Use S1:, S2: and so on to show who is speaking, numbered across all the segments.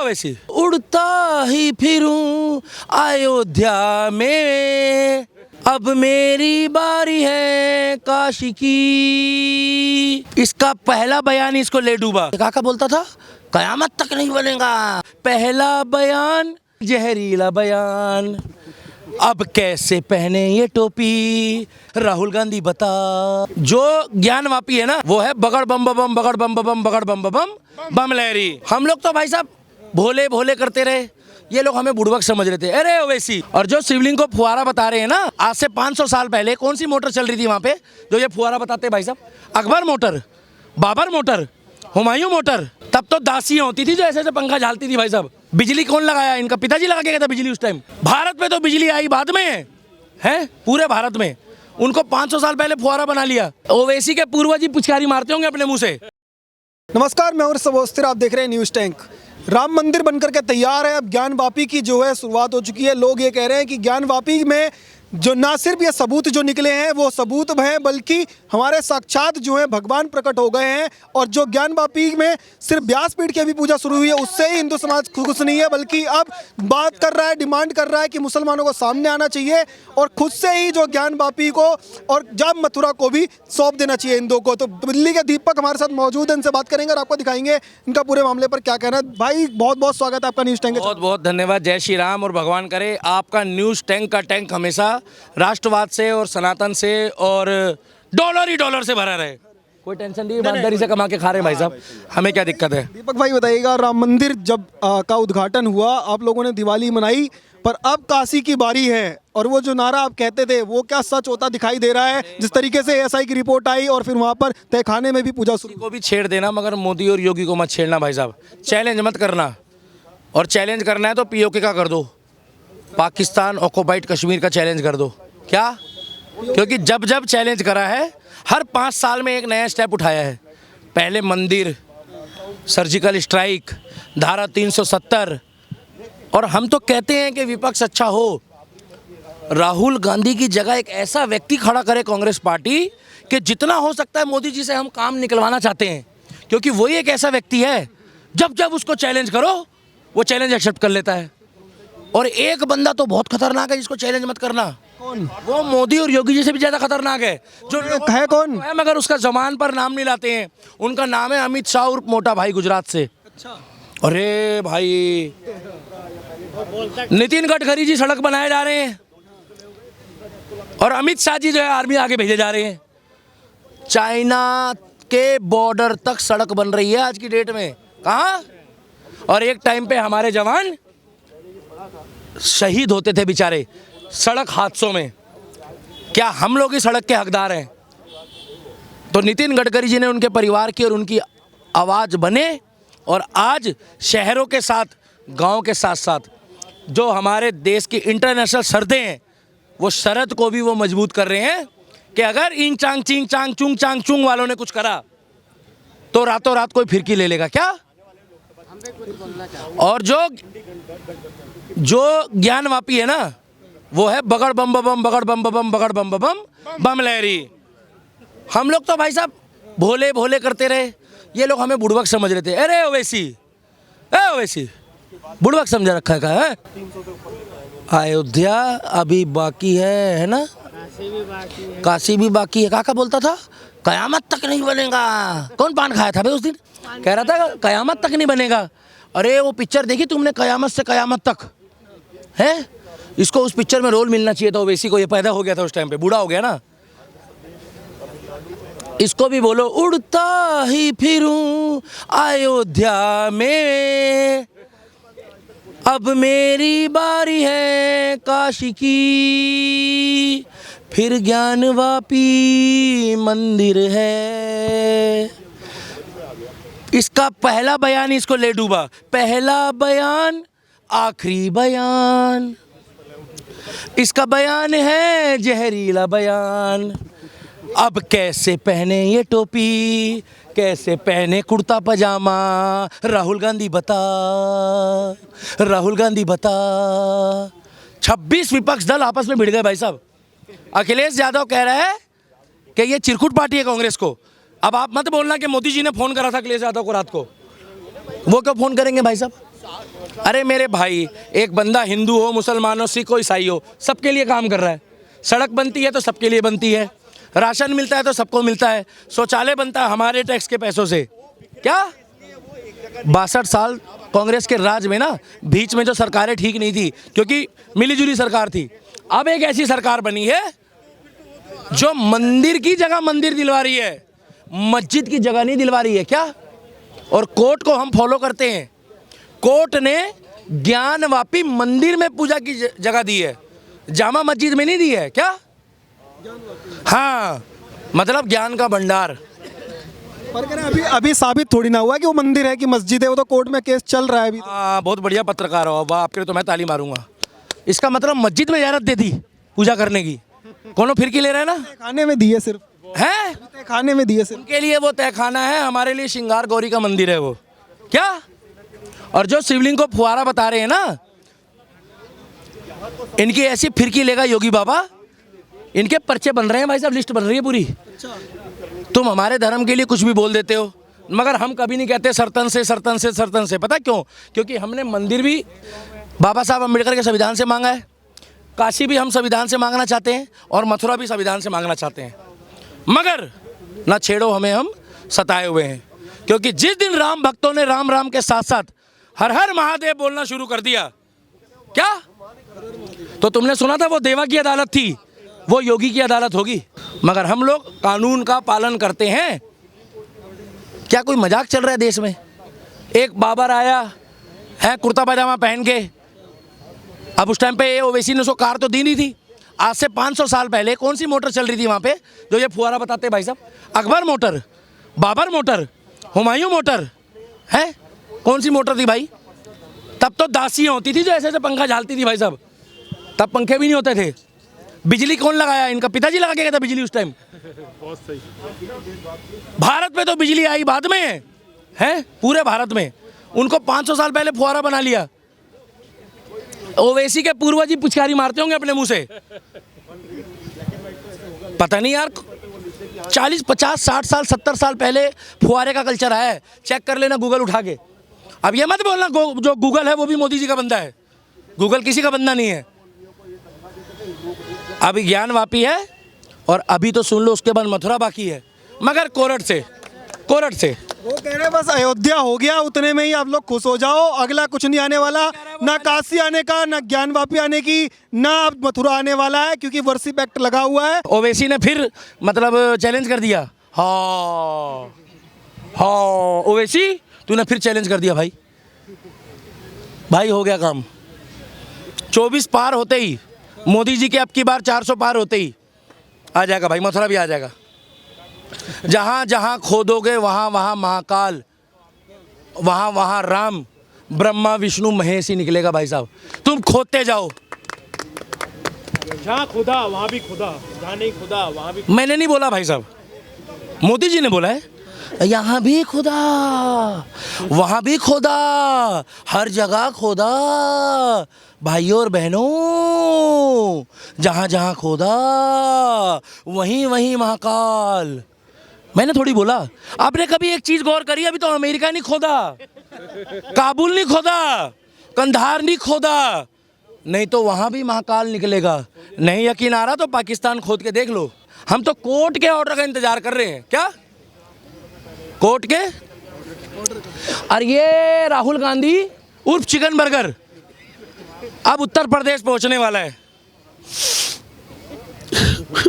S1: वैसी उड़ता ही फिरूं अयोध्या में, अब मेरी बारी है काशी की। इसका पहला बयान इसको ले डूबा। काका बोलता था कयामत तक नहीं बनेगा। पहला बयान जहरीला बयान, अब कैसे पहने ये टोपी राहुल गांधी बता। जो ज्ञानवापी है ना वो है बगड़ बम बम बगड़ बम बम बगड़ बम बम बम लहरी। हम लोग तो भाई साहब भोले भोले करते रहे, ये लोग हमें बुड़बक समझ रहे थे। अरे ओवैसी और जो शिवलिंग को फुहारा बता रहे हैं ना, आज से 500 साल पहले कौन सी मोटर चल रही थी वहां पे जो ये फुहारा बताते भाई साहब? Akbar motor, Babur motor, Humayun motor. तब तो दासियां होती थी जो ऐसे ऐसे पंखा झालती थी भाई साहब। बिजली कौन लगाया? इनका पिताजी लगा के गया था बिजली उस टाइम। भारत में तो बिजली आई बाद में है पूरे भारत में। उनको 500 साल पहले फुहारा बना लिया। ओवैसी के पूर्वज ही पुचकारी मारते होंगे अपने मुंह से।
S2: नमस्कार, मैं हूं अवस्थी, आप देख रहे हैं न्यूज़ टैंक। राम मंदिर बनकर के तैयार है। अब ज्ञानवापी की जो है शुरुआत हो चुकी है। लोग ये कह रहे हैं कि ज्ञानवापी में जो ना सिर्फ ये सबूत जो निकले हैं वो सबूत हैं, बल्कि हमारे साक्षात जो है भगवान प्रकट हो गए हैं। और जो ज्ञानवापी में सिर्फ व्यासपीठ की अभी पूजा शुरू हुई है उससे ही हिंदू समाज खुश नहीं है, बल्कि अब बात कर रहा है, डिमांड कर रहा है कि मुसलमानों को सामने आना चाहिए और खुद से ही जो ज्ञानवापी को और जब मथुरा को भी सौंप देना चाहिए हिंदुओं को। तो दिल्ली के दीपक हमारे साथ मौजूद है, इनसे बात करेंगे और आपको दिखाएंगे इनका पूरे मामले पर क्या कहना है। भाई बहुत बहुत स्वागत है आपका न्यूज़ टैंक।
S1: बहुत बहुत धन्यवाद। जय श्री राम। और भगवान करे आपका न्यूज़ टैंक का टैंक हमेशा राष्ट्रवाद से और सनातन से और डॉलर ही डॉलर से भरा रहे। कोई टेंशन नहीं, ईमानदारी से कमा के खा रहे हैं भाई साहब, हमें क्या दिक्कत है।
S2: दीपक भाई बताइएगा, राम मंदिर जब का उद्घाटन हुआ आप लोगों ने दिवाली मनाई, पर अब काशी की बारी है और वो जो नारा आप कहते थे वो क्या सच होता दिखाई दे रहा है? जिस तरीके से एएसआई की रिपोर्ट आई और फिर वहाँ पर तहखाने में भी पूजा शुरू।
S1: को भी छेड़ देना मगर मोदी और योगी को मत छेड़ना भाई साहब। चैलेंज मत करना, और चैलेंज करना है तो पीओके का कर दो, पाकिस्तान ऑक्युपाइड कश्मीर का चैलेंज कर दो। क्या? क्योंकि जब जब चैलेंज करा है हर 5 साल में एक नया स्टेप उठाया है। पहले मंदिर, सर्जिकल स्ट्राइक, धारा 370। और हम तो कहते हैं कि विपक्ष अच्छा हो, राहुल गांधी की जगह एक ऐसा व्यक्ति खड़ा करे कांग्रेस पार्टी कि जितना हो सकता है मोदी जी से हम काम निकलवाना चाहते हैं। क्योंकि वही एक ऐसा व्यक्ति है जब जब उसको चैलेंज करो वो चैलेंज एक्सेप्ट कर लेता है। और एक बंदा तो बहुत खतरनाक है जिसको चैलेंज मत करना।
S2: कौन?
S1: वो मोदी और योगी जी से भी ज्यादा खतरनाक है। जो
S2: है कौन
S1: है मगर उसका जबान पर नाम नहीं लाते हैं। उनका नाम है अमित शाह उर्फ मोटा भाई, गुजरात से।
S2: अच्छा।
S1: अरे भाई, नितिन गडकरी जी सड़क बनाए जा रहे हैं और अमित शाह जी जो है आर्मी आगे भेजे जा रहे हैं। चाइना के बॉर्डर तक सड़क बन रही है आज की डेट में। कहाँ? और एक टाइम पे हमारे जवान शहीद होते थे बेचारे सड़क हादसों में। क्या हम लोग ही सड़क के हकदार हैं? तो नितिन गडकरी जी ने उनके परिवार की और उनकी आवाज़ बने और आज शहरों के साथ गांव के साथ साथ जो हमारे देश की इंटरनेशनल सरहदें हैं वो सरहद को भी वो मजबूत कर रहे हैं कि अगर इंग चांग चिंग चांग चुंग चांग चुंग वालों ने कुछ करा तो रातों रात कोई फिरकी ले लेगा। क्या? और जो ज्ञानवापी है ना वो है बगड़ बम बम बगड़ बम बम बगड़ बम बम बम लहरी। हम लोग तो भाई साहब भोले भोले करते रहे, ये लोग हमें बुड़बक समझ रहे थे। अरे ओवैसी बुड़बक समझा रखा है। अयोध्या अभी बाकी है ना? काशी भी बाकी है। काका बोलता था कयामत तक नहीं बनेगा। कौन पान खाया था भाई उस दिन? कह रहा था कयामत तक नहीं बनेगा। अरे वो पिक्चर देखी तुमने, कयामत से कयामत तक है? इसको उस पिक्चर में रोल मिलना चाहिए था। ओवैसी को ये पैदा हो गया था उस टाइम पे, बूढ़ा हो गया ना। इसको भी बोलो उड़ता ही फिरूं अयोध्या में, अब मेरी बारी है काशी की। फिर ज्ञानवापी मंदिर है। इसका पहला बयान इसको ले डूबा। पहला बयान आखिरी बयान, इसका बयान है जहरीला बयान। अब कैसे पहने ये टोपी, कैसे पहने कुर्ता पजामा राहुल गांधी बता, राहुल गांधी बता। 26 विपक्ष दल आपस में भिड़ गए भाई साहब। अखिलेश यादव कह रहा है कि ये चिरकुट पार्टी है कांग्रेस को। अब आप मत बोलना कि मोदी जी ने फोन करा था अखिलेश यादव को रात को। वो क्यों फोन करेंगे भाई साहब? अरे मेरे भाई, एक बंदा हिंदू हो, मुसलमान हो, सिख हो, ईसाई हो, सबके लिए काम कर रहा है। सड़क बनती है तो सबके लिए बनती है, राशन मिलता है तो सबको मिलता है, शौचालय बनता है हमारे टैक्स के पैसों से। क्या 62 साल कांग्रेस के राज में ना, बीच में जो सरकारें ठीक नहीं थी क्योंकि मिलीजुली सरकार थी। अब एक ऐसी सरकार बनी है जो मंदिर की जगह मंदिर दिलवा रही है, मस्जिद की जगह नहीं दिलवा रही है। क्या? और कोर्ट को हम फॉलो करते हैं। कोर्ट ने ज्ञानवापी मंदिर में पूजा की जगह दी है, जामा मस्जिद में नहीं दी है। क्या? हाँ, मतलब ज्ञान का भंडार।
S2: पर कह रहे हैं अभी साबित थोड़ी ना हुआ कि वो मंदिर है कि मस्जिद है, वो तो कोर्ट में केस चल रहा है अभी।
S1: हाँ, बहुत बढ़िया पत्रकार हो, वाह, आपके लिए तो मैं ताली मारूंगा। इसका मतलब मस्जिद में इजाजत दे दी पूजा करने की, कौन फिरकी ले रहा है ना?
S2: खाने में दिए सिर्फ,
S1: है
S2: खाने में दिए सिर्फ।
S1: उनके लिए वो तहखाना है, हमारे लिए श्रृंगार गौरी का मंदिर है वो। क्या? और जो शिवलिंग को फुहारा बता रहे हैं ना, इनकी ऐसी फिरकी लेगा योगी बाबा, इनके पर्चे बन रहे हैं भाई साहब, लिस्ट बन रही है पूरी। तुम हमारे धर्म के लिए कुछ भी बोल देते हो, मगर हम कभी नहीं कहते सरतन से सरतन से सरतन से। पता क्यों? क्योंकि हमने मंदिर भी बाबा साहब अम्बेडकर के संविधान से मांगा है, काशी भी हम संविधान से मांगना चाहते हैं, और मथुरा भी संविधान से मांगना चाहते हैं। मगर ना छेड़ो हमें, हम सताए हुए हैं। क्योंकि जिस दिन राम भक्तों ने राम राम के साथ साथ हर हर महादेव बोलना शुरू कर दिया, क्या तो तुमने सुना था वो देवा की अदालत थी, वो योगी की अदालत होगी। मगर हम लोग कानून का पालन करते हैं। क्या कोई मजाक चल रहा है देश में? एक बाबर आया है कुर्ता पैजामा पहन के, अब उस टाइम पे ओवैसी ने उसको कार तो दी नहीं थी। आज से 500 साल पहले कौन सी मोटर चल रही थी वहाँ पे जो ये फुहारा बताते भाई साहब? Akbar motor, Babur motor, Humayun motor है, कौन सी मोटर थी भाई? तब तो दासियाँ होती थी जो ऐसे ऐसे पंखा झालती थी भाई साहब, तब पंखे भी नहीं होते थे। बिजली कौन लगाया? इनका पिताजी लगा के गया था बिजली उस टाइम। बहुत सही। भारत में तो बिजली आई बाद में है, पूरे भारत में। उनको 500 साल पहले फुहारा बना लिया। ओवैसी के पूर्वज ही पुचकारी मारते होंगे अपने मुंह से। पता नहीं यार, 40, 50, 60 साल, 70 साल पहले फुहारे का कल्चर आया है। चेक कर लेना गूगल उठा के। अब ये मत बोलना जो गूगल है वो भी मोदी जी का बंदा है। गूगल किसी का बंदा नहीं है। अभी ज्ञानवापी है, और अभी तो सुन लो उसके बाद मथुरा बाकी है, मगर कोरट से
S2: वो कह रहे हैं बस अयोध्या हो गया, उतने में ही आप लोग खुश हो जाओ, अगला कुछ नहीं आने वाला, ना काशी आने का, ना ज्ञानवापी आने की, ना अब मथुरा आने वाला है, क्योंकि वर्षिप एक्ट लगा हुआ है।
S1: ओवैसी ने फिर मतलब चैलेंज कर दिया। हाँ, ओवैसी तूने फिर चैलेंज कर दिया भाई। भाई हो गया काम। 24 पार होते ही, मोदी जी के अब की बार 400 पार होते ही आ जाएगा भाई, मथुरा भी आ जाएगा। जहाँ जहाँ खोदोगे वहाँ वहाँ महाकाल, वहाँ वहाँ राम, ब्रह्मा विष्णु महेश ही निकलेगा भाई साहब। तुम खोदते जाओ।
S3: जहाँ खुदा वहाँ भी खुदा, जहाँ नहीं खुदा वहाँ भी।
S1: मैंने नहीं बोला भाई साहब, मोदी जी ने बोला है। यहाँ भी खुदा, वहाँ भी खुदा, हर जगह खुदा, भाइयों और बहनों, जहाँ जहाँ खोदा वहीं वहीं महाकाल। मैंने थोड़ी बोला। आपने कभी एक चीज गौर करी? अभी तो अमेरिका नहीं खोदा, काबुल नहीं खोदा, कंधार नहीं खोदा, नहीं तो वहाँ भी महाकाल निकलेगा। नहीं यकीन आ रहा तो पाकिस्तान खोद के देख लो। हम तो कोर्ट के ऑर्डर का इंतजार कर रहे हैं। क्या? कोर्ट के? और ये राहुल गांधी उर्फ चिकन बर्गर अब उत्तर प्रदेश पहुंचने वाला है।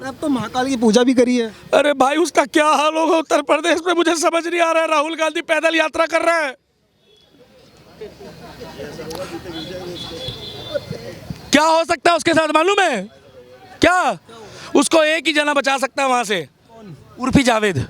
S2: अब तो महाकाल की पूजा भी करी है।
S1: अरे भाई उसका क्या हाल होगा उत्तर प्रदेश में, मुझे समझ नहीं आ रहा है। राहुल गांधी पैदल यात्रा कर रहा है। क्या हो सकता है उसके साथ मालूम है? क्या? उसको एक ही जना बचा सकता है वहां से, उर्फी जावेद।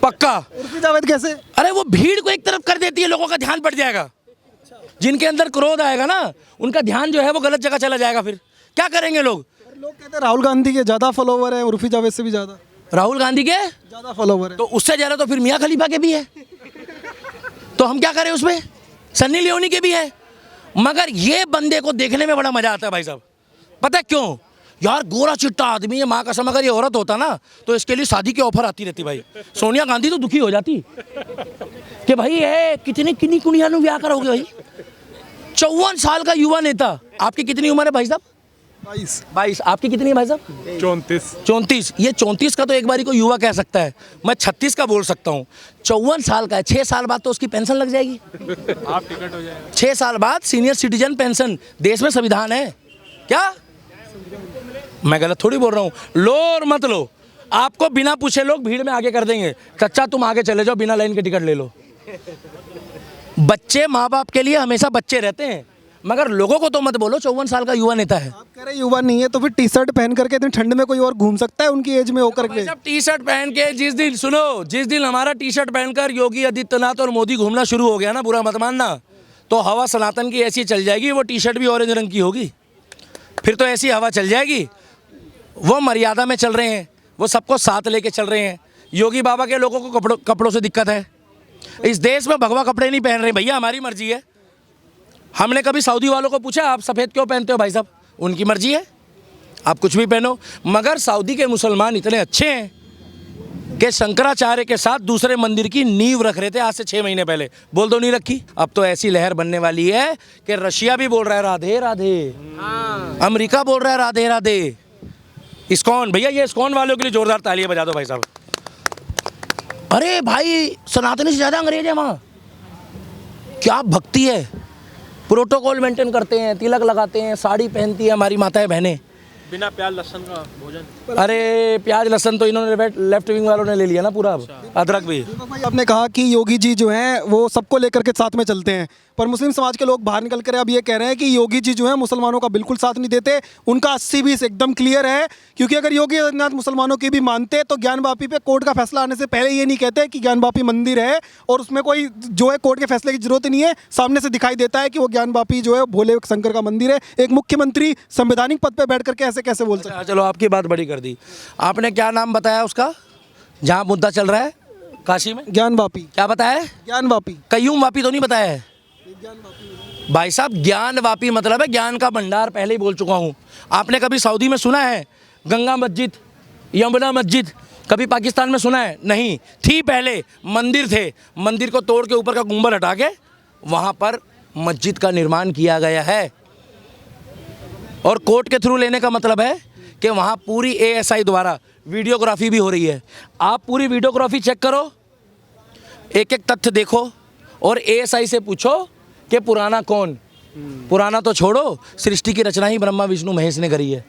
S1: पक्का।
S2: उर्फी जावेद कैसे?
S1: अरे वो भीड़ को एक तरफ कर देती है, लोगों का ध्यान बढ़ जाएगा। जिनके अंदर क्रोध आएगा ना, उनका ध्यान जो है वो गलत जगह चला जाएगा। फिर क्या करेंगे लोग?
S2: लोग कहते हैं राहुल गांधी के ज्यादा फॉलोवर है, उर्फी जावेद से भी ज्यादा।
S1: राहुल गांधी के
S2: ज्यादा फॉलोवर है
S1: तो उससे ज्यादा तो फिर मियां खलीफा के भी है। तो हम क्या करें उसमें? सन्नी लियोनी के भी है। मगर ये बंदे को देखने में बड़ा मजा आता है भाई साहब। पता है क्यों? यार गोरा चिट्टा आदमी है, माँ कसम अगर ये औरत होता ना तो इसके लिए शादी की ऑफर आती रहती भाई। सोनिया गांधी तो दुखी हो जाती कि भाई है कितने किन्नी कुनिया नु ब्याह करोगे भाई। 54 साल का युवा नेता। आपकी कितनी उम्र है भाई साहब? 22। आपकी कितनी है भाई साहब? 34। ये 34 का तो एक बारी को युवा कह सकता है, मैं 36 का बोल सकता हूँ। 54 साल का है, 6 साल बाद तो उसकी पेंशन लग जाएगी।
S3: आप टिकट हो जाएगा
S1: 6 साल बाद सीनियर सिटीजन पेंशन। देश में संविधान है क्या? मैं गलत थोड़ी बोल रहा हूँ। लो और मत लो, आपको बिना पूछे लोग भीड़ में आगे कर देंगे। चचा तुम आगे चले जाओ, बिना लाइन के टिकट ले लो। बच्चे माँ बाप के लिए हमेशा बच्चे रहते हैं, मगर लोगों को तो मत बोलो 54 साल का युवा नेता है।
S2: आप कह रहे युवा नहीं है तो फिर टी शर्ट पहन करके इतनी ठंड में कोई और घूम सकता है उनकी एज में होकर के?
S1: जब टी शर्ट पहन के जिस दिन हमारा टी शर्ट पहनकर योगी आदित्यनाथ और मोदी घूमना शुरू हो गया ना, बुरा मत मानना, तो हवा सनातन की ऐसी चल जाएगी, वो टी शर्ट भी ऑरेंज रंग की होगी। फिर तो ऐसी हवा चल जाएगी। वो मर्यादा में चल रहे हैं, वो सबको साथ लेके चल रहे हैं। योगी बाबा के लोगों को कपड़ों से दिक्कत है। इस देश में भगवा कपड़े नहीं पहन रहे भैया, हमारी मर्जी है। हमने कभी सऊदी वालों को पूछा आप सफ़ेद क्यों पहनते हो भाई साहब? उनकी मर्जी है, आप कुछ भी पहनो। मगर सऊदी के मुसलमान इतने अच्छे हैं कि शंकराचार्य के साथ दूसरे मंदिर की नींव रख रहे थे आज से 6 महीने पहले। बोल दो नहीं रखी। अब तो ऐसी लहर बनने वाली है कि रशिया भी बोल रहा है राधे राधे, अमेरिका बोल रहा है राधे राधे। इस्कॉन भैया, ये इस्कॉन वालों के लिए जोरदार तालियां बजा दो भाई साहब। अरे भाई सनातनी से ज़्यादा अंग्रेज है वहाँ। क्या भक्ति है, प्रोटोकॉल मेंटेन करते हैं, तिलक लगाते हैं, साड़ी पहनती है हमारी माताएं बहनें।
S3: बिना प्याज लहसुन का भोजन।
S1: अरे प्याज लहसुन तो इन्होंने लेफ्ट विंग वालों ने ले लिया ना पूरा। अदरक भी।
S2: भाई आपने कहा कि योगी जी जो हैं वो सबको लेकर के साथ में चलते हैं, पर मुस्लिम समाज के लोग बाहर निकल कर अब ये कह रहे हैं कि योगी जी जो है मुसलमानों का बिल्कुल साथ नहीं देते। उनका 80-20 एकदम क्लियर है, क्योंकि अगर योगी आदित्यनाथ मुसलमानों की भी मानते तो ज्ञानवापी पे कोर्ट का फैसला आने से पहले ये नहीं कहते कि ज्ञानवापी मंदिर है और उसमें कोई जो है कोर्ट के फैसले की जरूरत नहीं है। सामने से दिखाई देता है कि वो ज्ञानवापी जो है भोले शंकर का मंदिर है। एक मुख्यमंत्री संवैधानिक पद पर बैठ करके ऐसे कैसे बोल सकते हैं?
S1: चलो आपकी बात बड़ी कर दी। आपने क्या नाम बताया उसका जहाँ मुद्दा चल रहा है काशी में?
S2: ज्ञानवापी।
S1: क्या बताया है?
S2: ज्ञानवापी।
S1: कयूम वापी तो नहीं बताया है भाई साहब। ज्ञानवापी मतलब है ज्ञान का भंडार, पहले ही बोल चुका हूँ। आपने कभी सऊदी में सुना है गंगा मस्जिद, यमुना मस्जिद? कभी पाकिस्तान में सुना है? नहीं थी। पहले मंदिर थे, मंदिर को तोड़ के ऊपर का गुंबद हटा के वहाँ पर मस्जिद का निर्माण किया गया है। और कोर्ट के थ्रू लेने का मतलब है कि वहाँ पूरी ASI द्वारा वीडियोग्राफी भी हो रही है। आप पूरी वीडियोग्राफी चेक करो, एक एक तथ्य देखो और ASI से पूछो कि पुराना कौन? पुराना तो छोड़ो, सृष्टि की रचना ही ब्रह्मा विष्णु महेश ने करी है।